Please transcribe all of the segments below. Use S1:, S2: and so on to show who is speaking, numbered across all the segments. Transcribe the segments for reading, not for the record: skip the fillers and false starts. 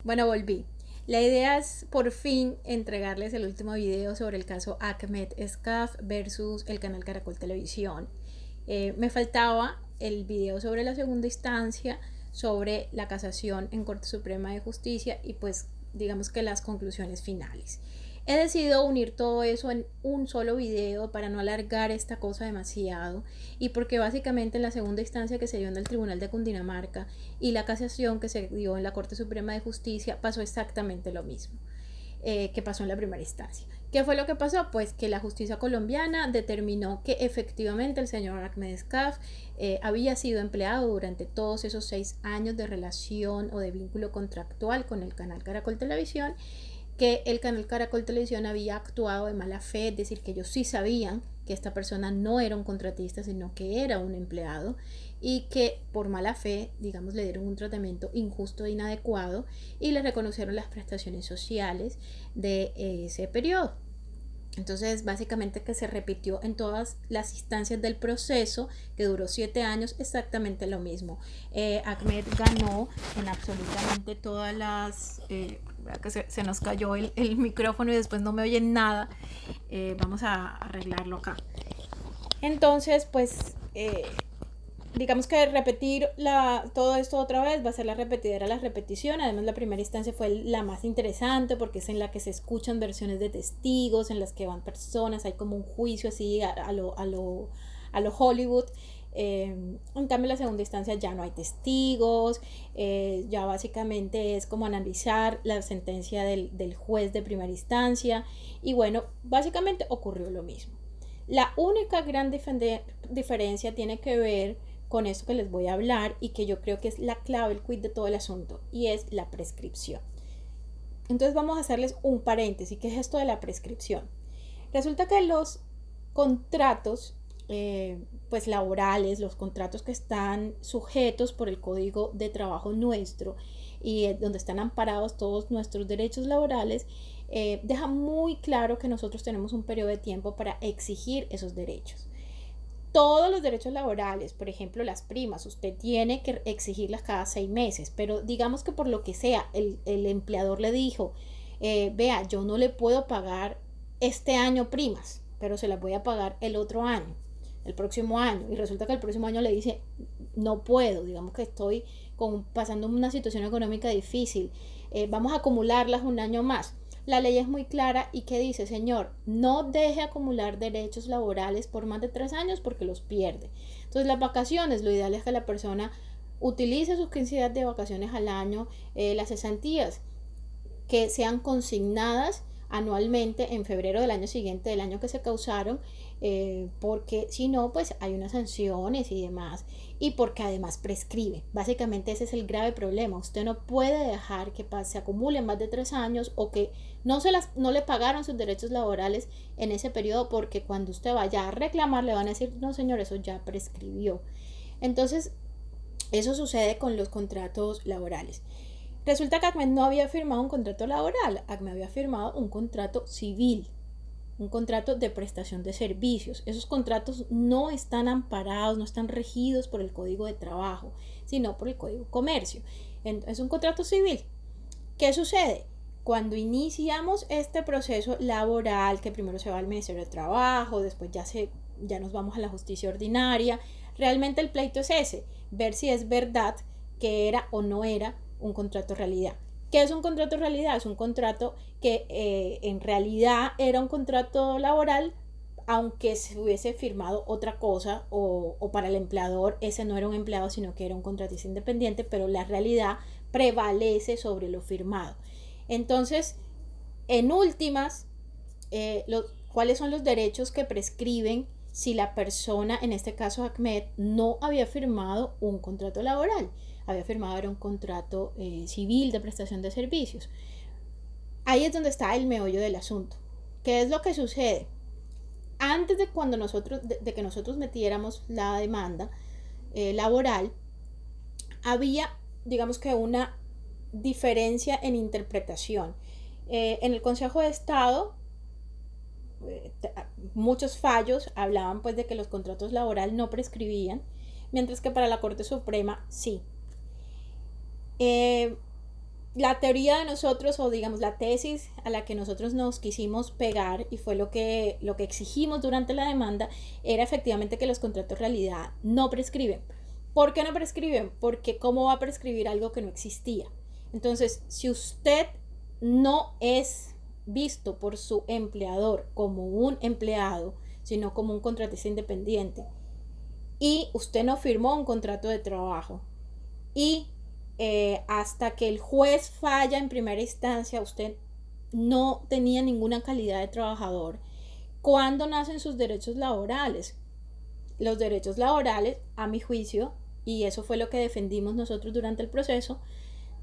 S1: Bueno, volví. La idea es por fin entregarles el último video sobre el caso Ahmed Escaf versus el canal Caracol Televisión. Me faltaba el video sobre la segunda instancia, sobre la casación en Corte Suprema de Justicia y pues digamos que las conclusiones finales. He decidido unir todo eso en un solo video para no alargar esta cosa demasiado y porque básicamente en la segunda instancia que se dio en el Tribunal de Cundinamarca y la casación que se dio en la Corte Suprema de Justicia pasó exactamente lo mismo que pasó en la primera instancia. ¿Qué fue lo que pasó? Pues que la justicia colombiana determinó que efectivamente el señor Ahmed Escaf había sido empleado durante todos esos 6 años de relación o de vínculo contractual con el canal Caracol Televisión, que el canal Caracol Televisión había actuado de mala fe, es decir, que ellos sí sabían que esta persona no era un contratista, sino que era un empleado y que por mala fe, digamos, le dieron un tratamiento injusto e inadecuado y le reconocieron las prestaciones sociales de ese periodo. Entonces, básicamente que se repitió en todas las instancias del proceso, que duró 7 años, exactamente lo mismo. Ahmed ganó en absolutamente todas las... que se nos cayó el micrófono y después no me oyen nada. Vamos a arreglarlo acá. Entonces, pues digamos que repetir todo esto otra vez va a ser la repetidera la repetición. Además, la primera instancia fue la más interesante porque es en la que se escuchan versiones de testigos, en las que van personas, hay como un juicio así a lo Hollywood. En cambio, en la segunda instancia ya no hay testigos, ya básicamente es como analizar la sentencia del juez de primera instancia. Y bueno, básicamente ocurrió lo mismo. La única gran diferencia tiene que ver con esto que les voy a hablar y que yo creo que es la clave, el quid de todo el asunto, y es la prescripción. Entonces vamos a hacerles un paréntesis. ¿Qué es esto de la prescripción? Resulta que los contratos pues laborales, los contratos que están sujetos por el Código de Trabajo nuestro y donde están amparados todos nuestros derechos laborales, deja muy claro que nosotros tenemos un periodo de tiempo para exigir esos derechos. Todos los derechos laborales, por ejemplo las primas, usted tiene que exigirlas cada 6 meses, pero digamos que por lo que sea, el empleador le dijo, vea, yo no le puedo pagar este año primas, pero se las voy a pagar el otro año, el próximo año, y resulta que el próximo año le dice, no puedo, digamos que estoy pasando una situación económica difícil, vamos a acumularlas un año más. La ley es muy clara y que dice, señor, no deje acumular derechos laborales por más de 3 años porque los pierde. Entonces las vacaciones, lo ideal es que la persona utilice sus 15 días de vacaciones al año, las cesantías que sean consignadas anualmente en febrero del año siguiente, del año que se causaron, porque si no, pues hay unas sanciones y demás, y porque además prescribe. Básicamente ese es el grave problema. Usted no puede dejar que se acumulen más de 3 años o que no le pagaron sus derechos laborales en ese periodo, porque cuando usted vaya a reclamar le van a decir, no señor, eso ya prescribió. Entonces, eso sucede con los contratos laborales. Resulta que Ahmed no había firmado un contrato laboral, Ahmed había firmado un contrato civil, un contrato de prestación de servicios. Esos contratos no están amparados, no están regidos por el Código de Trabajo, sino por el Código de Comercio. Es un contrato civil. ¿Qué sucede? Cuando iniciamos este proceso laboral, que primero se va al Ministerio de Trabajo, después ya nos vamos a la justicia ordinaria, realmente el pleito es ese, ver si es verdad que era o no era un contrato realidad. ¿Qué es un contrato realidad? Es un contrato que en realidad era un contrato laboral, aunque se hubiese firmado otra cosa o para el empleador ese no era un empleado sino que era un contratista independiente, pero la realidad prevalece sobre lo firmado. Entonces, en últimas, ¿cuáles son los derechos que prescriben si la persona, en este caso Ahmed, no había firmado un contrato laboral? Había firmado era un contrato civil de prestación de servicios. Ahí es donde está el meollo del asunto. ¿Qué es lo que sucede? Antes de que nosotros metiéramos la demanda laboral, había, digamos que una diferencia en interpretación. En el Consejo de Estado, muchos fallos hablaban pues de que los contratos laborales no prescribían, mientras que para la Corte Suprema sí. la teoría de nosotros, o digamos la tesis a la que nosotros nos quisimos pegar, y fue lo que exigimos durante la demanda, era efectivamente que los contratos realidad no prescriben. ¿Por qué no prescriben? Porque ¿cómo va a prescribir algo que no existía? Entonces, si usted no es visto por su empleador como un empleado, sino como un contratista independiente, y usted no firmó un contrato de trabajo, y hasta que el juez falla en primera instancia, usted no tenía ninguna calidad de trabajador, ¿cuándo nacen sus derechos laborales? Los derechos laborales, a mi juicio, y eso fue lo que defendimos nosotros durante el proceso,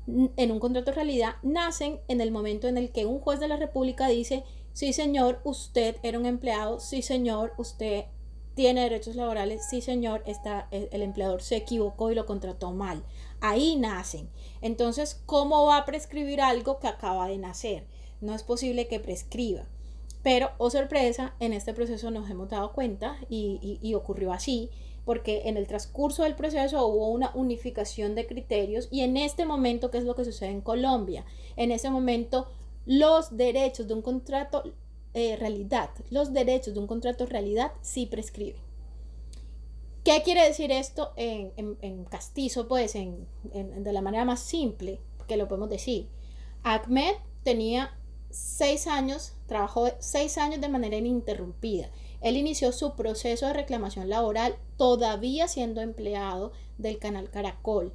S1: en un contrato de realidad, nacen en el momento en el que un juez de la República dice: sí señor, usted era un empleado, sí señor, usted tiene derechos laborales, sí señor, el empleador se equivocó y lo contrató mal. Ahí nacen. Entonces, ¿cómo va a prescribir algo que acaba de nacer? No es posible que prescriba. Pero, oh sorpresa, en este proceso nos hemos dado cuenta, y ocurrió así, porque en el transcurso del proceso hubo una unificación de criterios, y en este momento, ¿qué es lo que sucede en Colombia? En ese momento, los derechos de un contrato realidad, los derechos de un contrato realidad sí prescriben. ¿Qué quiere decir esto en castizo? Pues de la manera más simple que lo podemos decir. Ahmed tenía 6 años, trabajó 6 años de manera ininterrumpida. Él inició su proceso de reclamación laboral todavía siendo empleado del canal Caracol.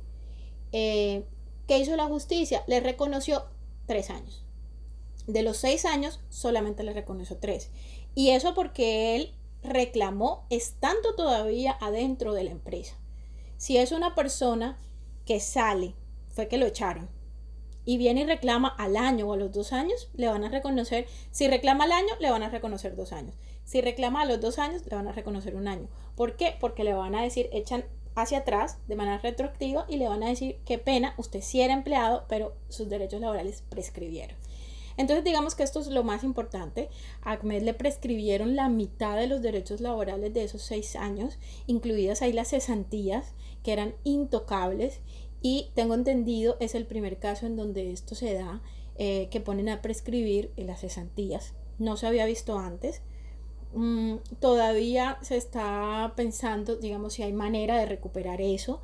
S1: ¿Qué hizo la justicia? Le reconoció 3 años. De los 6 años, solamente le reconoció 3. Y eso porque él reclamó estando todavía adentro de la empresa. Si es una persona que sale, fue que lo echaron, y viene y reclama al año o a los 2 años, le van a reconocer. Si reclama al año, le van a reconocer 2 años. Si reclama a los 2 años, le van a reconocer 1 año. ¿Por qué? Porque le van a decir, echan hacia atrás de manera retroactiva y le van a decir: qué pena, usted sí era empleado, pero sus derechos laborales prescribieron. Entonces, digamos que esto es lo más importante. A Ahmed le prescribieron la mitad de los derechos laborales de esos 6 años, incluidas ahí las cesantías, que eran intocables, y tengo entendido es el primer caso en donde esto se da, que ponen a prescribir las cesantías. No se había visto antes. Todavía se está pensando, digamos, si hay manera de recuperar eso,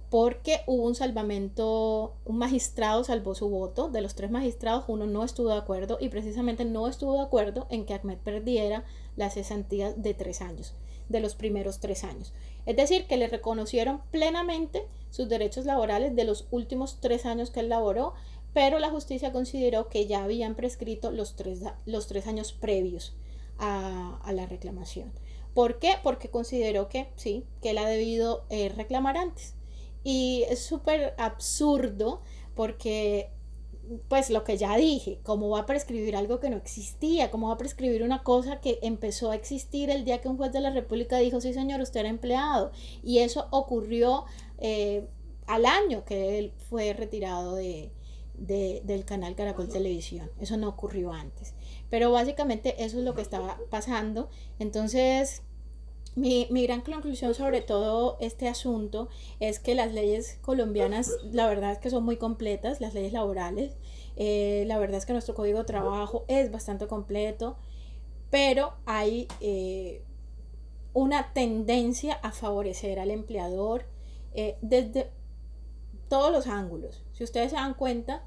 S1: porque hubo un salvamento, un magistrado salvó su voto. De los 3 magistrados, uno no estuvo de acuerdo, y precisamente no estuvo de acuerdo en que Ahmed perdiera las cesantías de 3 años, de los primeros 3 años. Es decir, que le reconocieron plenamente sus derechos laborales de los últimos 3 años que él laboró, pero la justicia consideró que ya habían prescrito los 3 años previos a la reclamación. ¿Por qué? Porque consideró que sí, que él ha debido reclamar antes. Y es súper absurdo porque, pues lo que ya dije, ¿cómo va a prescribir algo que no existía? ¿Cómo va a prescribir una cosa que empezó a existir el día que un juez de la República dijo: sí señor, usted era empleado? Y eso ocurrió al año que él fue retirado del canal Caracol Televisión. Eso no ocurrió antes. Pero básicamente eso es lo que estaba pasando. Entonces, mi gran conclusión sobre todo este asunto es que las leyes colombianas, la verdad es que son muy completas, las leyes laborales. La verdad es que nuestro código de trabajo es bastante completo, pero hay una tendencia a favorecer al empleador desde todos los ángulos. Si ustedes se dan cuenta,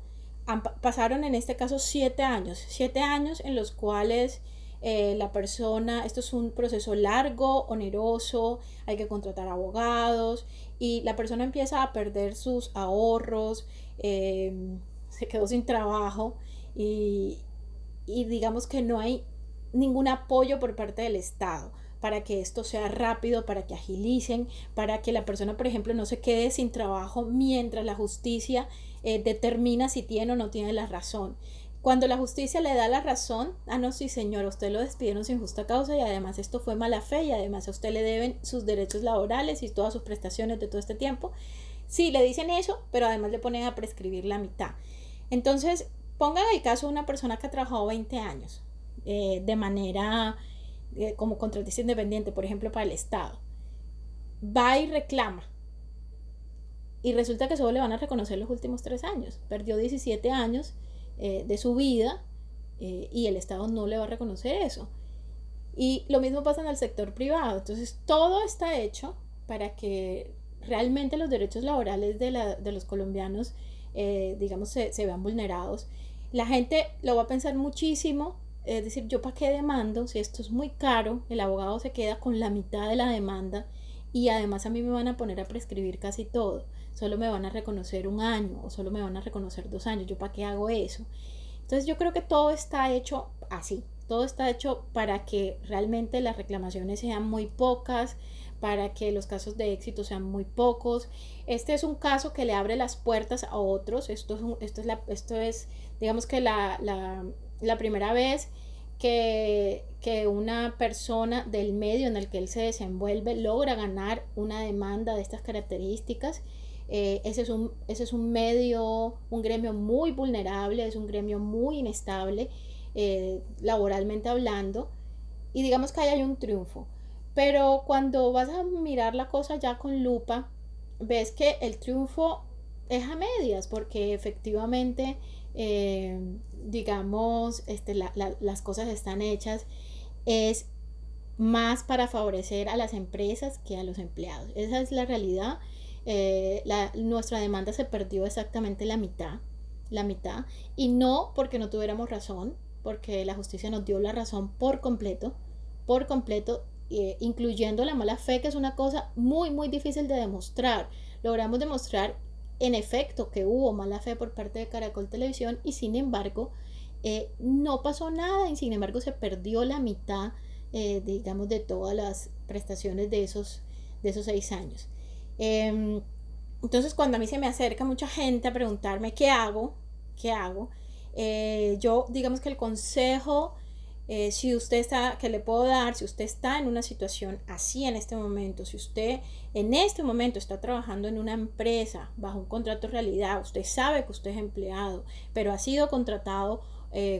S1: pasaron en este caso 7 años, 7 años en los cuales la persona, esto es un proceso largo, oneroso, hay que contratar abogados, y la persona empieza a perder sus ahorros, se quedó sin trabajo, y, y digamos que no hay ningún apoyo por parte del Estado para que esto sea rápido, para que agilicen, para que la persona, por ejemplo, no se quede sin trabajo mientras la justicia determina si tiene o no tiene la razón. Cuando la justicia le da la razón: ah, no, sí señor, a usted lo despidieron sin justa causa, y además esto fue mala fe, y además a usted le deben sus derechos laborales y todas sus prestaciones de todo este tiempo. Sí, le dicen eso, pero además le ponen a prescribir la mitad. Entonces, pongan el caso de una persona que ha trabajado 20 años de manera como contratista independiente, por ejemplo, para el Estado. Va y reclama. y resulta que solo le van a reconocer los últimos 3 años. Perdió 17 años de su vida y el Estado no le va a reconocer eso. Y lo mismo pasa en el sector privado. Entonces, todo está hecho para que realmente los derechos laborales de los colombianos, digamos, se vean vulnerados. La gente lo va a pensar muchísimo, es decir, yo para qué demando si esto es muy caro, el abogado se queda con la mitad de la demanda y además a mí me van a poner a prescribir casi todo. Solo me van a reconocer 1 año o solo me van a reconocer 2 años. ¿Yo para qué hago eso? Entonces yo creo que todo está hecho así. Todo está hecho para que realmente las reclamaciones sean muy pocas, para que los casos de éxito sean muy pocos. Este es un caso que le abre las puertas a otros. Esto es digamos que la primera vez que una persona del medio en el que él se desenvuelve logra ganar una demanda de estas características. Ese es un medio, un gremio muy vulnerable, es un gremio muy inestable, laboralmente hablando, y digamos que ahí hay un triunfo. Pero cuando vas a mirar la cosa ya con lupa, ves que el triunfo es a medias, porque efectivamente, eh, digamos, las cosas están hechas, es más para favorecer a las empresas que a los empleados. Esa es la realidad. Nuestra demanda se perdió exactamente la mitad, y no porque no tuviéramos razón, porque la justicia nos dio la razón por completo, incluyendo la mala fe, que es una cosa muy, muy difícil de demostrar. Logramos demostrar en efecto que hubo mala fe por parte de Caracol Televisión y sin embargo no pasó nada y sin embargo se perdió la mitad, digamos, de todas las prestaciones de esos 6 años. Entonces cuando a mí se me acerca mucha gente a preguntarme qué hago, yo digamos que el consejo, si usted está, que le puedo dar, si usted está en una situación así en este momento, si usted en este momento está trabajando en una empresa bajo un contrato de realidad, usted sabe que usted es empleado, pero ha sido contratado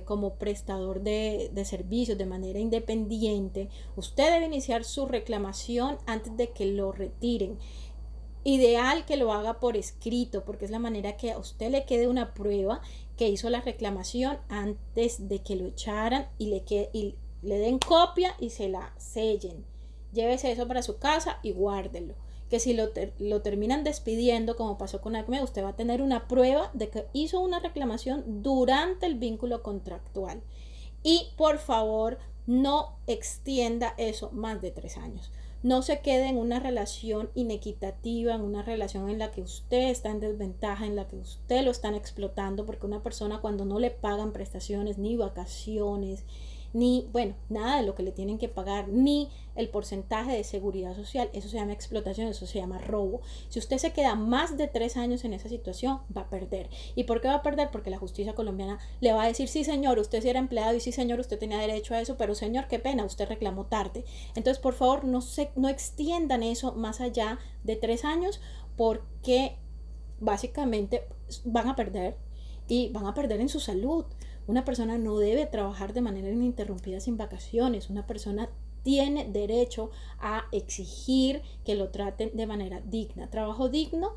S1: como prestador de servicios de manera independiente, usted debe iniciar su reclamación antes de que lo retiren. Ideal que lo haga por escrito, porque es la manera que a usted le quede una prueba que hizo la reclamación antes de que lo echaran y le den copia y se la sellen. Llévese eso para su casa y guárdelo. Que si lo terminan despidiendo, como pasó con ACME, usted va a tener una prueba de que hizo una reclamación durante el vínculo contractual. Y por favor, no extienda eso más de 3 años. No se quede en una relación inequitativa, en una relación en la que usted está en desventaja, en la que usted lo están explotando, porque una persona cuando no le pagan prestaciones, ni vacaciones, ni, bueno, nada de lo que le tienen que pagar, ni el porcentaje de seguridad social, eso se llama explotación, eso se llama robo. Si usted se queda más de 3 años en esa situación, va a perder. ¿Y por qué va a perder? Porque la justicia colombiana le va a decir, sí señor, usted sí era empleado y sí señor, usted tenía derecho a eso, pero señor, qué pena, usted reclamó tarde. Entonces, por favor, no extiendan eso más allá de 3 años, porque básicamente van a perder y van a perder en su salud. Una persona no debe trabajar de manera ininterrumpida sin vacaciones. Una persona tiene derecho a exigir que lo traten de manera digna. Trabajo digno,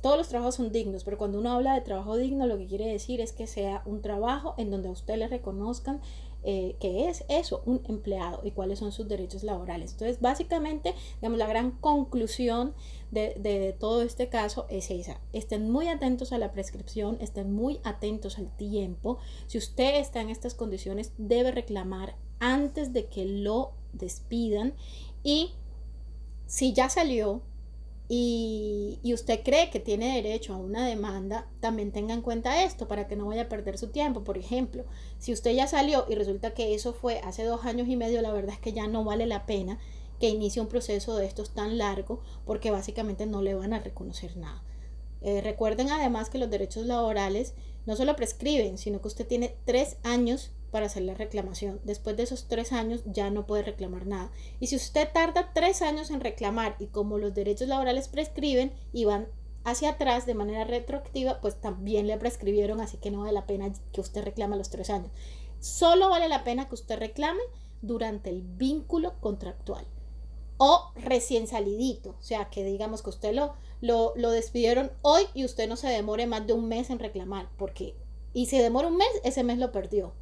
S1: todos los trabajos son dignos, pero cuando uno habla de trabajo digno, lo que quiere decir es que sea un trabajo en donde a usted le reconozcan que es eso, un empleado, y cuáles son sus derechos laborales. Entonces, básicamente, digamos, la gran conclusión de todo este caso es esa. Estén muy atentos a la prescripción, estén muy atentos al tiempo. Si usted está en estas condiciones, debe reclamar antes de que lo despidan. Y si ya salió y usted cree que tiene derecho a una demanda, también tenga en cuenta esto para que no vaya a perder su tiempo. Por ejemplo, si usted ya salió y resulta que eso fue hace 2 años y medio, la verdad es que ya no vale la pena que inicie un proceso de estos tan largo, porque básicamente no le van a reconocer nada. Recuerden además que los derechos laborales no solo prescriben, sino que usted tiene 3 años para hacer la reclamación. Después de esos 3 años ya no puede reclamar nada. Y si usted tarda 3 años en reclamar y como los derechos laborales prescriben y van hacia atrás de manera retroactiva, pues también le prescribieron, así que no vale la pena que usted reclame los 3 años. Solo vale la pena que usted reclame durante el vínculo contractual. o recién salidito, o sea, que digamos que usted lo despidieron hoy y usted no se demore más de un mes en reclamar, porque, y si demora un mes, ese mes lo perdió.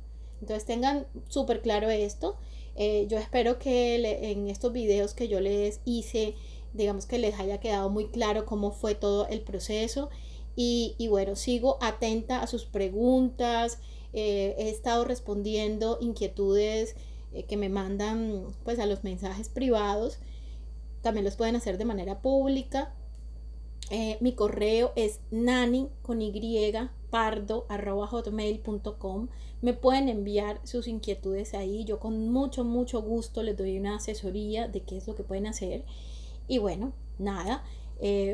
S1: Entonces tengan súper claro esto. Yo espero que en estos videos que yo les hice, digamos que les haya quedado muy claro cómo fue todo el proceso. Y bueno, sigo atenta a sus preguntas. He estado respondiendo inquietudes que me mandan pues a los mensajes privados. También los pueden hacer de manera pública. Mi correo es nani con y pardo@hotmail.com. Me pueden enviar sus inquietudes ahí. Yo con mucho gusto les doy una asesoría de qué es lo que pueden hacer. Y bueno, nada,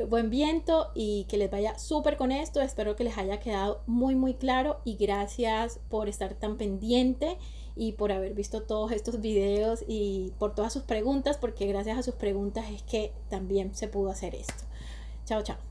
S1: buen viento y que les vaya súper con esto. Espero que les haya quedado muy claro y gracias por estar tan pendiente y por haber visto todos estos videos y por todas sus preguntas, porque gracias a sus preguntas es que también se pudo hacer esto. Chao, chao.